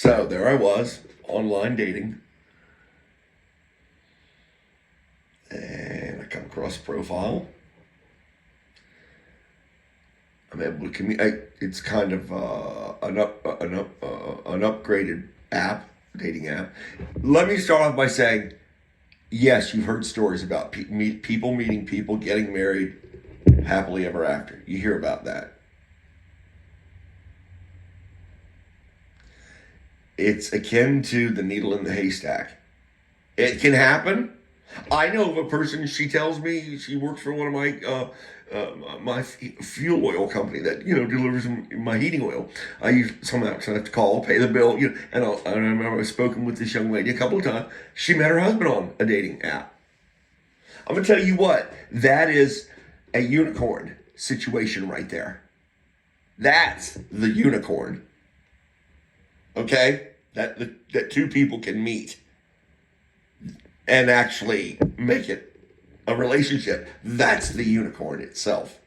So there I was, online dating, and I come across a profile. I'm able to communicate. It's kind of an upgraded app, dating app. Let me start off by saying, yes, you've heard stories about people meeting people, getting married, happily ever after. You hear about that. It's akin to the needle in the haystack. It can happen. I know of a person. She tells me she works for one of my fuel oil company that delivers my heating oil. I use sometimes I have to call, pay the bill. And I remember I've spoken with this young lady a couple of times. She met her husband on a dating app. I'm gonna tell you what, that is a unicorn situation right there. That's the unicorn. Okay, that two people can meet and actually make it a relationship. That's the unicorn itself.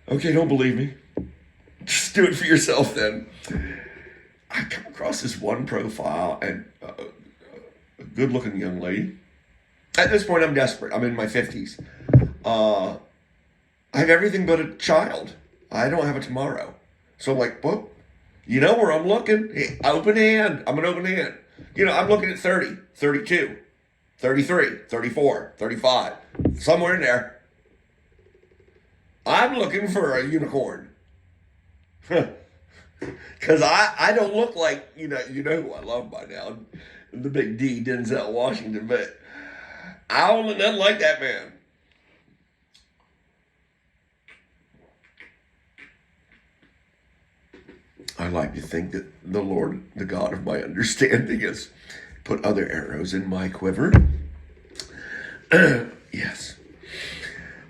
Okay, don't believe me? Just do it for yourself then. I come across this one profile and a good-looking young lady. At this point, I'm desperate. I'm in my 50s. I have everything but a child. I don't have a tomorrow. So I'm like, well, you know where I'm looking? Hey, open hand. I'm an open hand. I'm looking at 30, 32, 33, 34, 35, somewhere in there. I'm looking for a unicorn. Because I don't look like, you know who I love by now, the big D, Denzel Washington, but I don't look nothing like that man. I like to think that the Lord, the God of my understanding, has put other arrows in my quiver. Yes.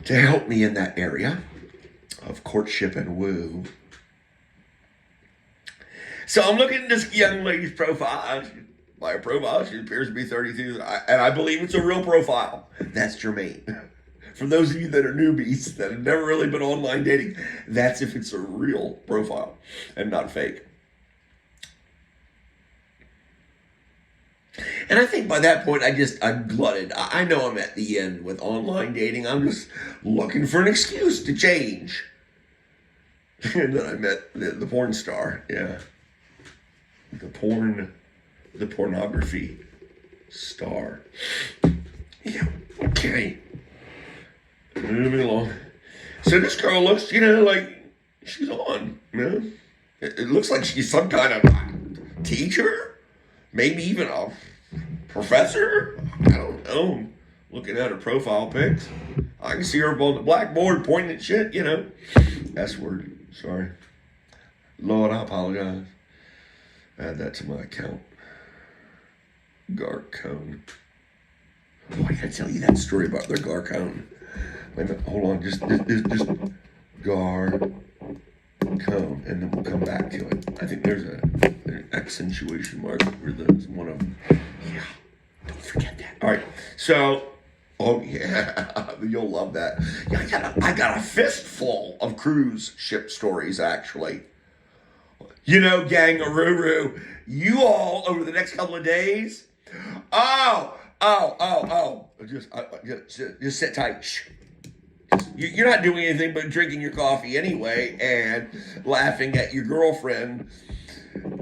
To help me in that area of courtship and woo. So I'm looking at this young lady's profile. By her profile, she appears to be 32, and I believe it's a real profile. That's germane. For those of you that are newbies, that have never really been online dating, that's if it's a real profile and not fake. And I think by that point, I'm glutted. I know I'm at the end with online dating. I'm just looking for an excuse to change. And then I met the porn star. Yeah. The pornography star. Yeah, okay. Moving along. So this girl looks, like she's on, It looks like she's some kind of teacher, maybe even a professor. I don't know. Looking at her profile pics, I can see her up on the blackboard pointing at shit, S word, sorry. Lord, I apologize. Add that to my account. Garcone. Oh, I gotta tell you that story about their Garcone. Wait a minute, hold on, just Garcone, and then we'll come back to it. I think there's an accentuation mark for this, one of them. Yeah, don't forget that. All right, so, oh yeah, you'll love that. Yeah, I got a fistful of cruise ship stories, actually. Gangaroo, you all over the next couple of days. Just sit tight. Shh. You're not doing anything but drinking your coffee anyway and laughing at your girlfriend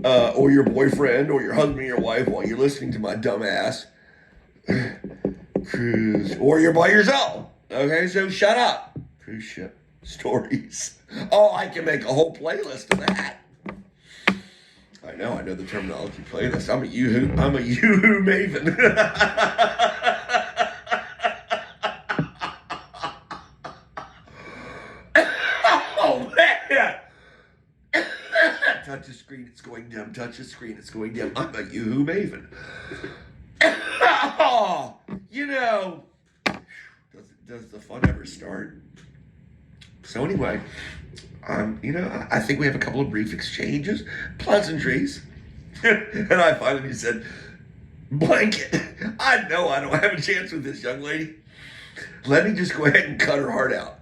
or your boyfriend or your husband or your wife while you're listening to my dumb ass cruise, or you're by yourself. Okay, so shut up. Cruise ship stories. Oh, I can make a whole playlist of that. I know the terminology playlist. I'm a YouWho Maven. Oh man! Touch the screen, it's going dim. Touch the screen, it's going dim. I'm a YouWho Maven. Oh, does the fun ever start? So anyway, I think we have a couple of brief exchanges, pleasantries. And I finally said, blanket, I know I don't have a chance with this young lady. Let me just go ahead and cut her heart out.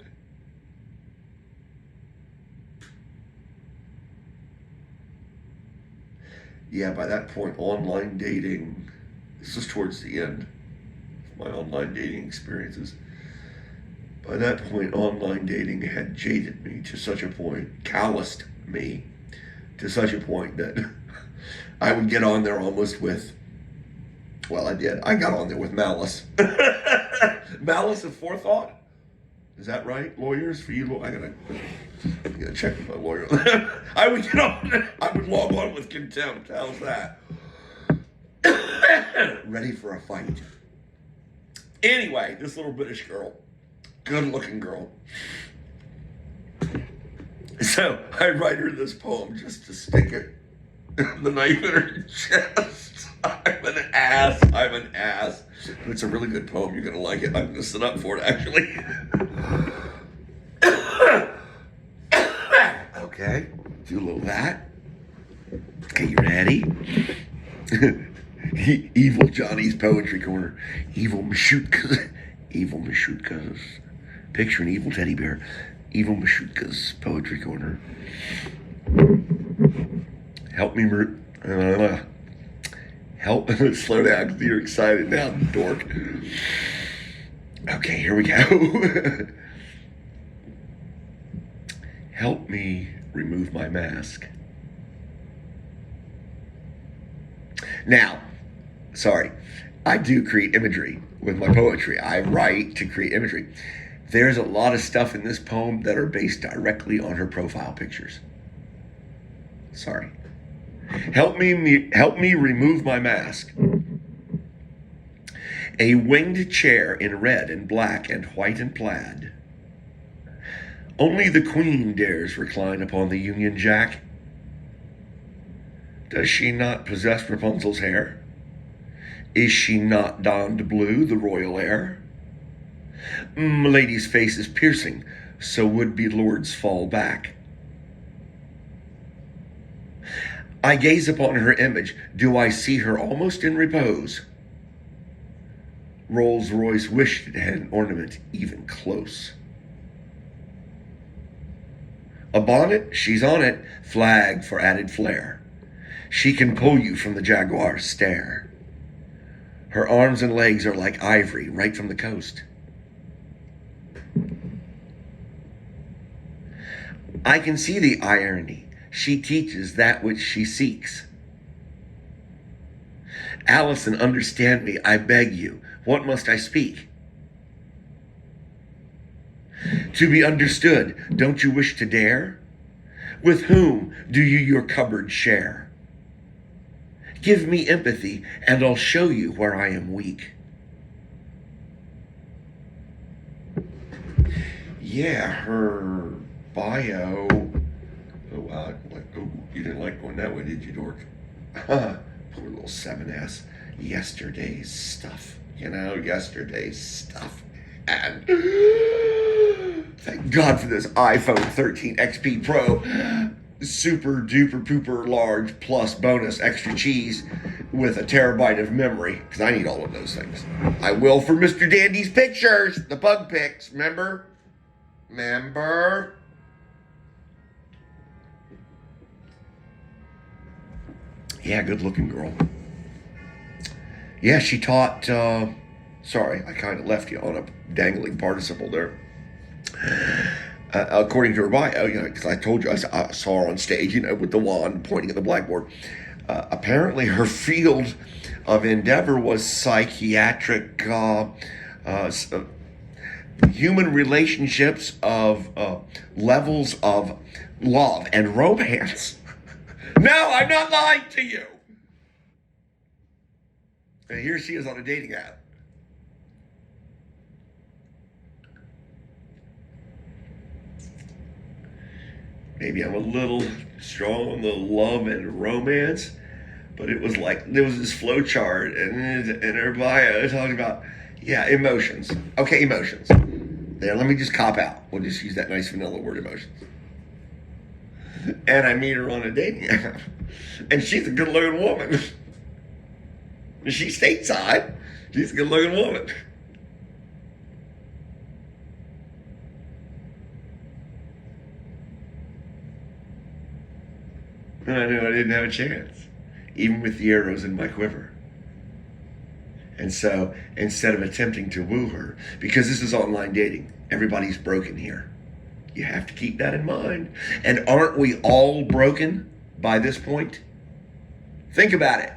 Yeah, by that point, online dating, this was towards the end of my online dating experiences. By that point, online dating had jaded me to such a point, calloused me to such a point that I would get on there almost with, well, I did. I got on there with malice. Malice of forethought? Is that right? Lawyers for you? I gotta check with my lawyer. I would get on. I would log on with contempt. How's that? Ready for a fight. Anyway, this little British girl, good-looking girl. So I write her this poem just to stick it, the knife in her chest. I'm an ass. I'm an ass. But it's a really good poem. You're gonna like it. I'm gonna sit up for it, actually. Okay, do a little of that. Okay, you ready? Evil Johnny's Poetry Corner. Evil Mashutkas. Evil Mashutkas. Picture an evil teddy bear. Evil Mashutka's Poetry Corner. Help me, help. Slow down, because you're excited now, dork. Okay, here we go. Help me remove my mask. Now, sorry, I do create imagery with my poetry. I write to create imagery. There's a lot of stuff in this poem that are based directly on her profile pictures. Sorry. Help me remove my mask. A winged chair in red and black and white and plaid. Only the queen dares recline upon the Union Jack. Does she not possess Rapunzel's hair? Is she not donned blue, the royal air? Milady's face is piercing, so would-be lords fall back. I gaze upon her image. Do I see her almost in repose? Rolls Royce wished it had an ornament even close. A bonnet, she's on it, flag for added flair. She can pull you from the jaguar's stare. Her arms and legs are like ivory right from the coast. I can see the irony. She teaches that which she seeks. Allison, understand me, I beg you. What must I speak? To be understood, don't you wish to dare? With whom do you your cupboard share? Give me empathy, and I'll show you where I am weak. Yeah, her bio. Oh, wow. Oh, you didn't like going that way, did you, dork? Poor little 7S. Yesterday's stuff. You know, yesterday's stuff. And thank God for this iPhone 13 XP Pro. Super duper pooper large plus bonus extra cheese with a terabyte of memory, because I need all of those things. I will for Mr. Dandy's pictures, the bug pics, remember? Yeah, good looking girl. Yeah, she taught, sorry, I kind of left you on a dangling participle there. According to her bio, because I told you I saw her on stage, with the wand pointing at the blackboard. Apparently, her field of endeavor was psychiatric, human relationships of levels of love and romance. No, I'm not lying to you. And here she is on a dating app. Maybe I'm a little strong on the love and romance, but it was like, there was this flow chart and in her bio talking about, emotions. Okay, emotions. There, let me just cop out. We'll just use that nice vanilla word, emotions. And I meet her on a dating app. And she's a good-looking woman. She's stateside. She's a good-looking woman. And I knew I didn't have a chance. even with the arrows in my quiver. And so instead of attempting to woo her, because this is online dating, everybody's broken here. You have to keep that in mind. And aren't we all broken by this point? Think about it.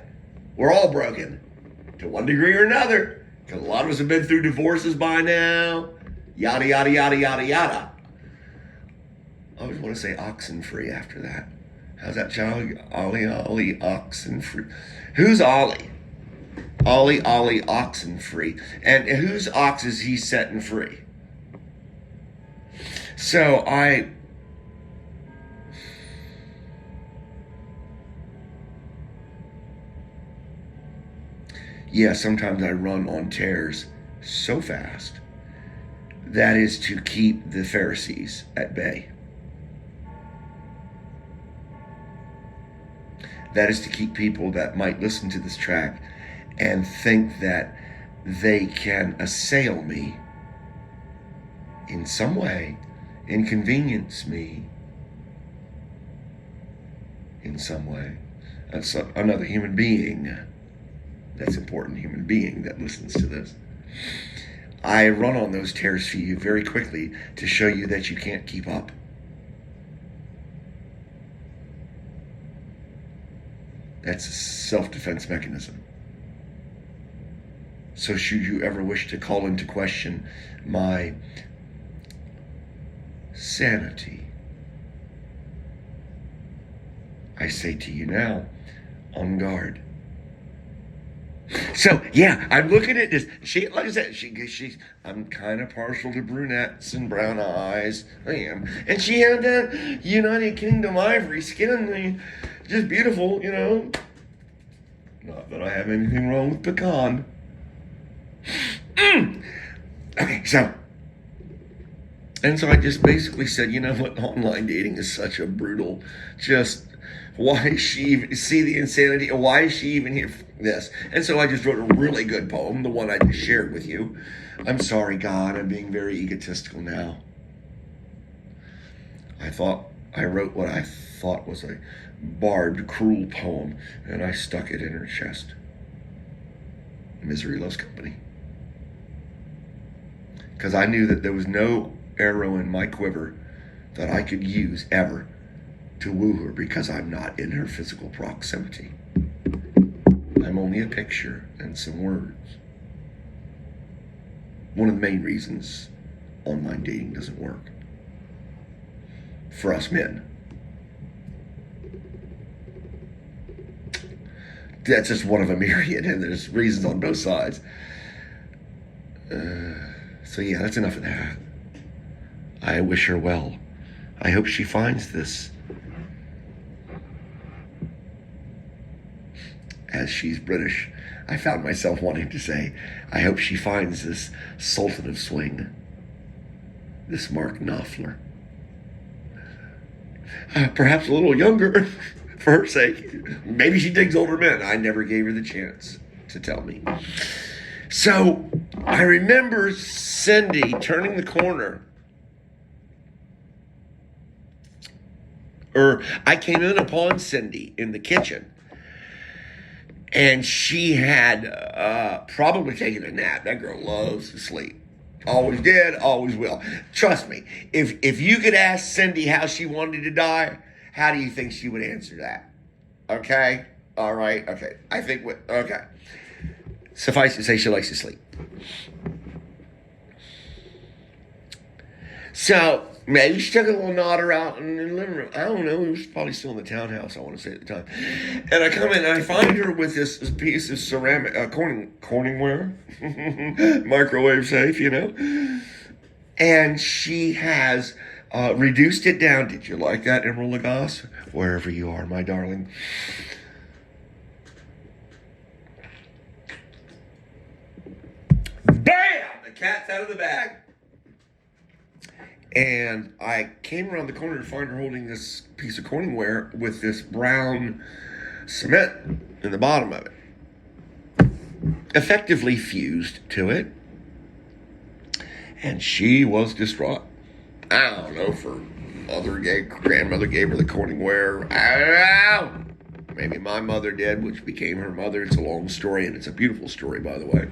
We're all broken to one degree or another. Because a lot of us have been through divorces by now. Yada, yada, yada, yada, yada. I always want to say oxen free after that. How's that, child? Ollie, oxen free. Who's Ollie? Ollie, oxen free. And whose ox is he setting free? So sometimes I run on tears so fast. That is to keep the Pharisees at bay. That is to keep people that might listen to this track and think that they can assail me in some way, inconvenience me in some way. That's another human being. That's important human being that listens to this. I run on those tears for you very quickly to show you that you can't keep up. That's a self-defense mechanism. So should you ever wish to call into question my sanity, I say to you now, on guard. So yeah, I'm looking at this. Like I said, I'm kind of partial to brunettes and brown eyes. I am, and she had that United Kingdom ivory skin, just beautiful, Not that I have anything wrong with pecan. Okay, so I just basically said, you know what, online dating is such a brutal, why is she even, see the insanity, and why is she even here for this? And so I just wrote a really good poem, the one I just shared with you. I'm sorry, God, I'm being very egotistical now. I wrote what I thought was a barbed, cruel poem, and I stuck it in her chest. Misery loves company. Because I knew that there was no arrow in my quiver that I could use ever to woo her, because I'm not in her physical proximity. I'm only a picture and some words. One of the main reasons online dating doesn't work for us men. That's just one of a myriad, and there's reasons on both sides. So yeah, that's enough of that. I wish her well. I hope she finds this. As she's British, I found myself wanting to say, I hope she finds this Sultan of Swing, this Mark Knopfler. Perhaps a little younger, for her sake. Maybe she digs older men. I never gave her the chance to tell me. So I remember Cindy turning the corner. I came in upon Cindy in the kitchen. And she had probably taken a nap. That girl loves to sleep. Always did, always will. Trust me, if you could ask Cindy how she wanted to die, how do you think she would answer that? Okay? All right? Okay. Okay. Suffice to say, she likes to sleep. So maybe she took a little nodder out in the living room. I don't know. It was probably still in the townhouse, I want to say at the time. And I come in and I find her with this piece of ceramic, Corningware, microwave safe, And she has reduced it down. Did you like that, Emerald Lagasse? Wherever you are, my darling. Bam! The cat's out of the bag. And I came around the corner to find her holding this piece of Corningware with this brown cement in the bottom of it, effectively fused to it. And she was distraught. I don't know, grandmother gave her the Corningware. I don't know. maybe my mother did, which became her mother. It's a long story, and it's a beautiful story, by the way.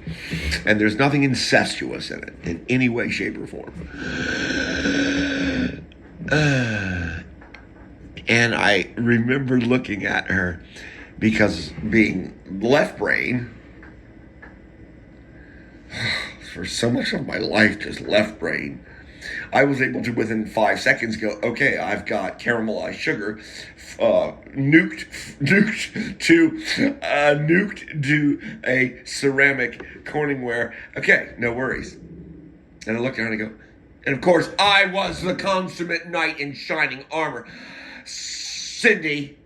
And there's nothing incestuous in it in any way, shape, or form. And I remember looking at her because being left brain, for so much of my life, just left brain, I was able to, within 5 seconds, go, okay, I've got caramelized sugar, nuked to a ceramic Corningware. Okay, no worries. And I look around and I go, and of course, I was the consummate knight in shining armor. Cindy.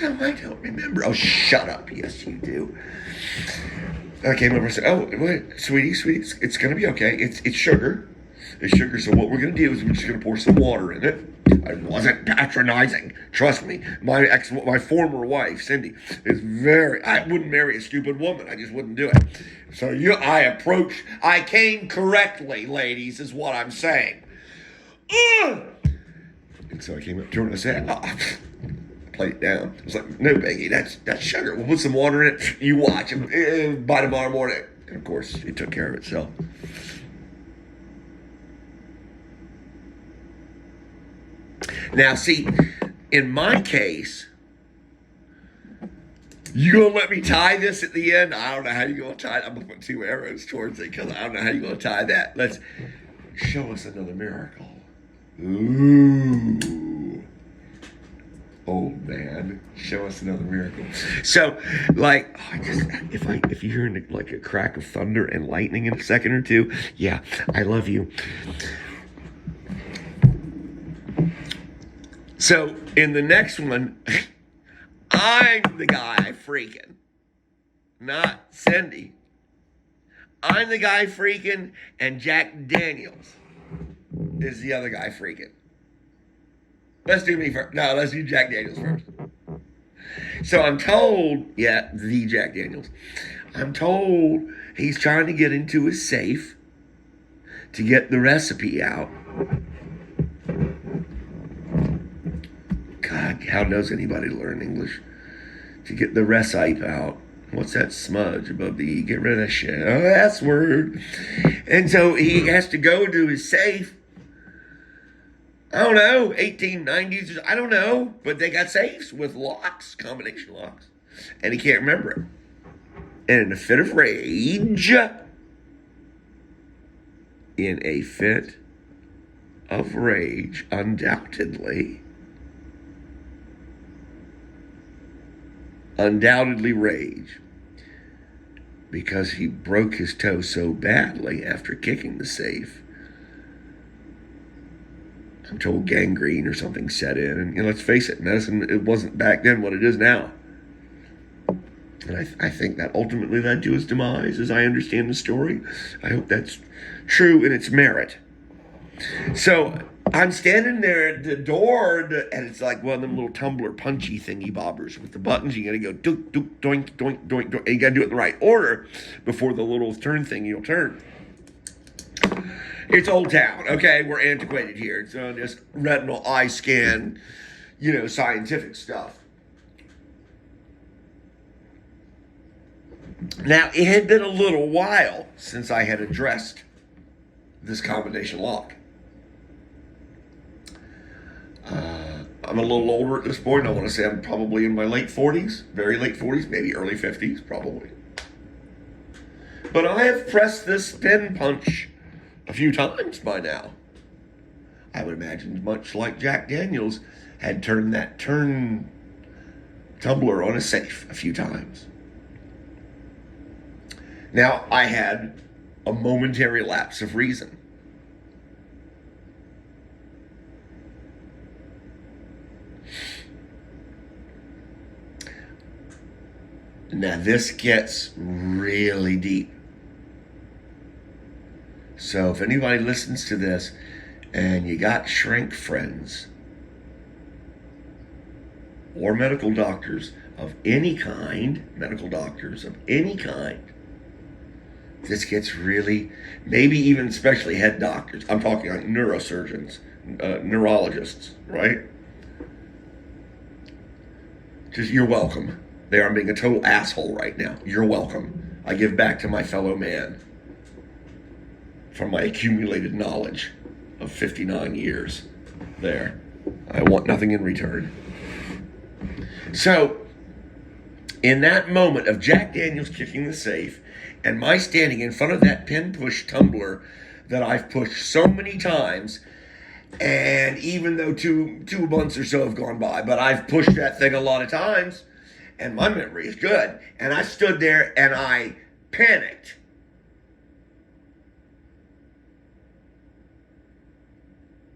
Oh, I don't remember. Oh, shut up. Yes, you do. I came over and said, oh, wait, sweetie, it's going to be okay. It's sugar. It's sugar. So what we're going to do is we're just going to pour some water in it. I wasn't patronizing. Trust me. My former wife, Cindy, is I wouldn't marry a stupid woman. I just wouldn't do it. So I came correctly, ladies, is what I'm saying. And so I came up to her and I said, plate down. I was like, no, Peggy, that's sugar. We'll put some water in it. You watch. By tomorrow morning. And of course, it took care of itself. Now, see, in my case, you gonna let me tie this at the end? I don't know how you're gonna tie it. I'm gonna put 2 arrows towards it because I don't know how you're gonna tie that. Let's show us another miracle. Ooh. Old man, show us another miracle. So, like, if you hear like a crack of thunder and lightning in a second or two, yeah, I love you. So, in the next one, I'm the guy freaking, not Cindy. I'm the guy freaking, and Jack Daniels is the other guy freaking. Let's do me first. No, let's do Jack Daniels first. So I'm told, the Jack Daniels. I'm told he's trying to get into his safe to get the recipe out. God, how does anybody learn English? To get the recipe out. What's that smudge above the E? Get rid of that shit. Oh, that's word. And so he has to go to his safe. I don't know, 1890s, I don't know, but they got safes with locks, combination locks, and he can't remember it. And in a fit of rage, undoubtedly rage, because he broke his toe so badly after kicking the safe, I'm told gangrene or something set in. And let's face it, medicine, it wasn't back then what it is now. And I think that ultimately led to his demise, as I understand the story. I hope that's true in its merit. So I'm standing there at the door, and it's like one of them little tumbler punchy thingy bobbers with the buttons. You got to go doink, doink, doink, doink, doink, doink. And you got to do it in the right order before the little turn thing you'll turn. It's Old Town, okay? We're antiquated here. It's just retinal eye scan, scientific stuff. Now, it had been a little while since I had addressed this combination lock. I'm a little older at this point. I want to say I'm probably in my late 40s, very late 40s, maybe early 50s, probably. But I have pressed this pin punch a few times by now. I would imagine much like Jack Daniels had turned that turn tumbler on a safe a few times. Now, I had a momentary lapse of reason. Now, this gets really deep. So if anybody listens to this and you got shrink friends or medical doctors of any kind, this gets really, maybe even especially head doctors. I'm talking like neurosurgeons, neurologists, right? Just, you're welcome. There, I'm being a total asshole right now. You're welcome. I give back to my fellow man from my accumulated knowledge of 59 years. There. I want nothing in return. So, in that moment of Jack Daniels kicking the safe and my standing in front of that pin push tumbler that I've pushed so many times, and even though two months or so have gone by, but I've pushed that thing a lot of times, and my memory is good, and I stood there and I panicked.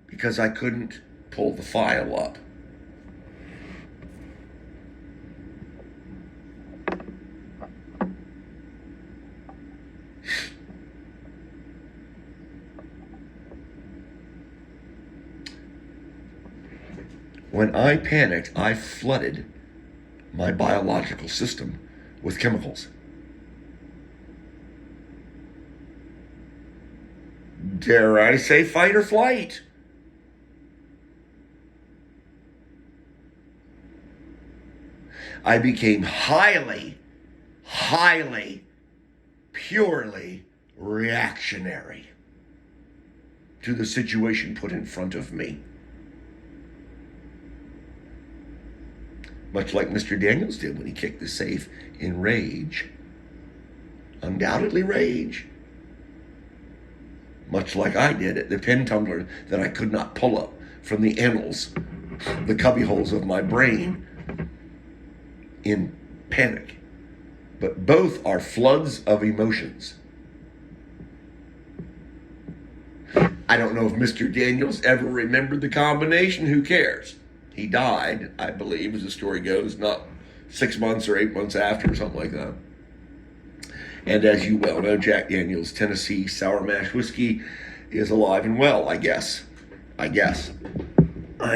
Because I couldn't pull the file up. When I panicked, I flooded my biological system with chemicals. Dare I say fight or flight? I became highly, purely reactionary to the situation put in front of me. Much like Mr. Daniels did when he kicked the safe in rage. Undoubtedly rage. Much like I did at the pin tumbler that I could not pull up from the annals, the cubbyholes of my brain, in panic. But both are floods of emotions. I don't know if Mr. Daniels ever remembered the combination. Who cares? He died, I believe, as the story goes, not 6 months or 8 months after, or something like that. And as you well know, Jack Daniels Tennessee Sour Mash Whiskey is alive and well, I guess. I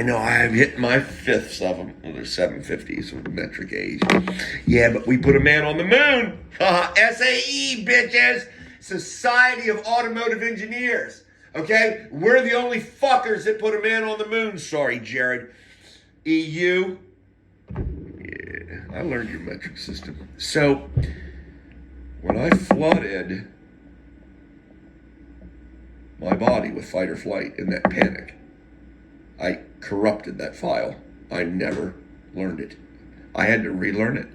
know I have hit my fifths of them. Well, there's 750s of metric age. Yeah, but we put a man on the moon. SAE, bitches. Society of Automotive Engineers. Okay? We're the only fuckers that put a man on the moon. Sorry, Jared. EU. Yeah, I learned your metric system. So, when I flooded my body with fight or flight in that panic, I corrupted that file. I never learned it. I had to relearn it.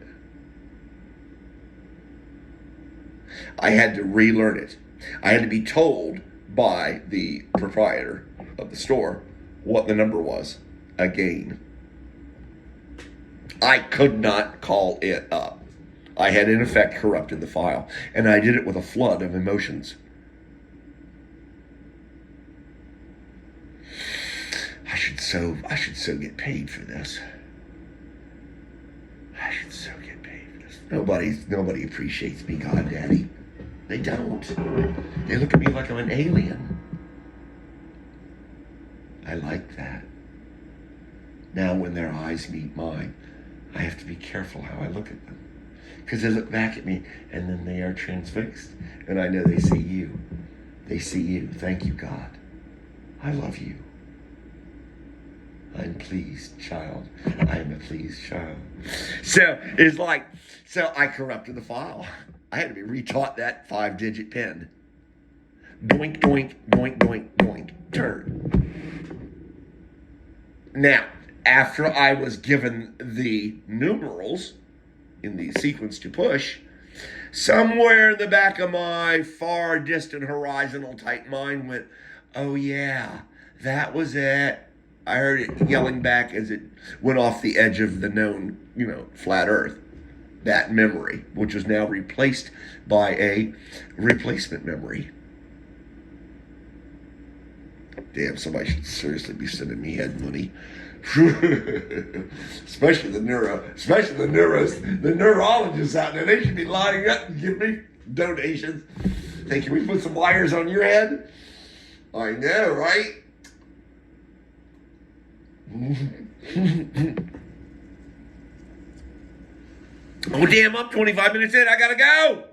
I had to relearn it. I had to be told by the proprietor of the store what the number was again. I could not call it up. I had in effect corrupted the file, and I did it with a flood of emotions. I should so get paid for this. I should so get paid for this. Nobody appreciates me, God Daddy. They don't. They look at me like I'm an alien. I like that. Now when their eyes meet mine, I have to be careful how I look at them. Because they look back at me and then they are transfixed. And I know they see you. They see you. Thank you, God. I love you. I'm pleased, child. I am a pleased child. So I corrupted the file. I had to be retaught that 5-digit PIN. Doink, doink, doink, doink, doink, turn. Now, after I was given the numerals in the sequence to push, somewhere in the back of my far distant horizontal type mind went, oh yeah, that was it. I heard it yelling back as it went off the edge of the known, flat earth. That memory, which is now replaced by a replacement memory. Damn, somebody should seriously be sending me head money. especially the neurologists out there. They should be lining up and give me donations. Hey, can we put some wires on your head? I know, right? Oh, damn, I'm 25 minutes in. I gotta go.